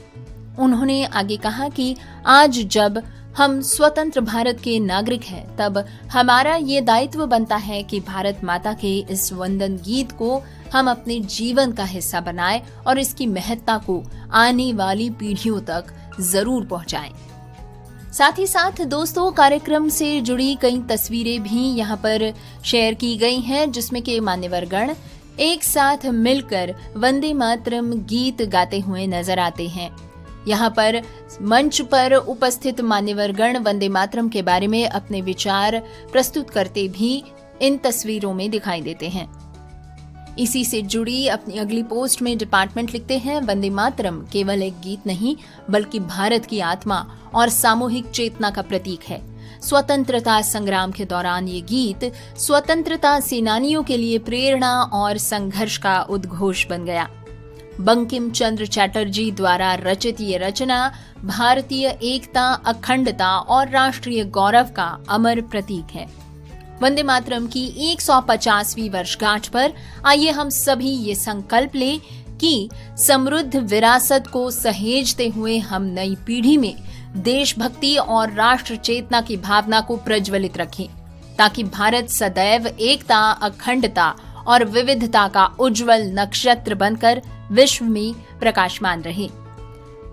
S1: उन्होंने आगे कहा कि आज जब हम स्वतंत्र भारत के नागरिक हैं, तब हमारा ये दायित्व बनता है कि भारत माता के इस वंदन गीत को हम अपने जीवन का हिस्सा बनाएं और इसकी महत्ता को आने वाली पीढ़ियों तक जरूर पहुंचाएं। साथ ही साथ दोस्तों, कार्यक्रम से जुड़ी कई तस्वीरें भी यहाँ पर शेयर की गई हैं, जिसमें के मान्यवरगण एक साथ मिलकर वंदे मातरम गीत गाते हुए नजर आते हैं। यहाँ पर मंच पर उपस्थित मान्यवरगण वंदे मातरम के बारे में अपने विचार प्रस्तुत करते भी इन तस्वीरों में दिखाई देते हैं। इसी से जुड़ी अपनी अगली पोस्ट में डिपार्टमेंट लिखते हैं, वंदे मातरम केवल एक गीत नहीं, बल्कि भारत की आत्मा और सामूहिक चेतना का प्रतीक है। स्वतंत्रता संग्राम के दौरान ये गीत स्वतंत्रता सेनानियों के लिए प्रेरणा और संघर्ष का उद्घोष बन गया। बंकिम चंद्र चटर्जी द्वारा रचित ये रचना भारतीय एकता, अखंडता और राष्ट्रीय गौरव का अमर प्रतीक है। वंदे मातरम की 150वीं वर्षगांठ पर आइए हम सभी ये संकल्प लें कि समृद्ध विरासत को सहेजते हुए हम नई पीढ़ी में देशभक्ति और राष्ट्र चेतना की भावना को प्रज्वलित रखें, ताकि भारत सदैव एकता, अखंडता और विविधता का उज्जवल नक्षत्र बनकर विश्व में प्रकाशमान रहे।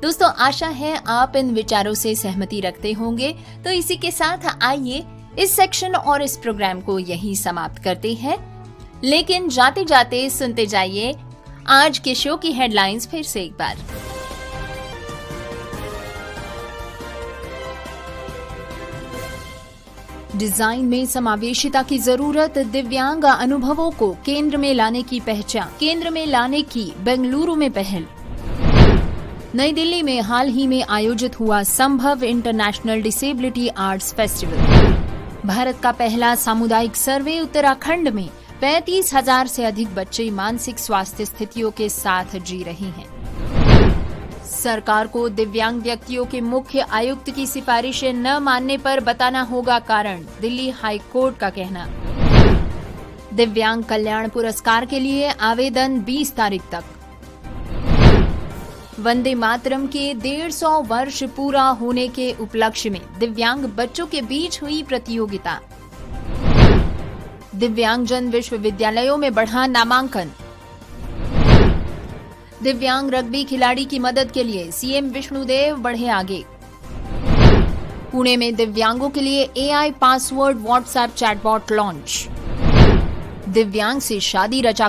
S1: दोस्तों, आशा है आप इन विचारों से सहमति रखते होंगे। तो इसी के साथ आइए इस सेक्शन और इस प्रोग्राम को यही समाप्त करते हैं, लेकिन जाते जाते सुनते जाइए आज के शो की हेडलाइंस फिर से एक बार। डिजाइन में समावेशिता की जरूरत, दिव्यांग अनुभवों को केंद्र में लाने की पहचान, केंद्र में लाने की बेंगलुरु में पहल। नई दिल्ली में हाल ही में आयोजित हुआ संभव international disability arts festival. Bharat का पहला सामुदायिक सर्वे उत्तराखंड में 35,000 से अधिक बच्चे मानसिक स्वास्थ्य स्थितियों के साथ जी रहे हैं। सरकार को दिव्यांग व्यक्तियों के मुख्य आयुक्त की सिफारिशें न मानने पर बताना होगा कारण, दिल्ली हाई कोर्ट का कहना। दिव्यांग कल्याण पुरस्कार के लिए आवेदन 20 तारीख तक। वंदे मातरम के 150 वर्ष पूरा होने के उपलक्ष्य में दिव्यांग बच्चों के बीच हुई प्रतियोगिता। दिव्यांगजन विश्वविद्यालयों में बढ़ा नामांकन। दिव्यांग रग्बी खिलाड़ी की मदद के लिए सीएम विष्णुदेव बढ़े आगे। पुणे में दिव्यांगों के लिए AI password WhatsApp chatbot launch. दिव्यांग से शादी रचा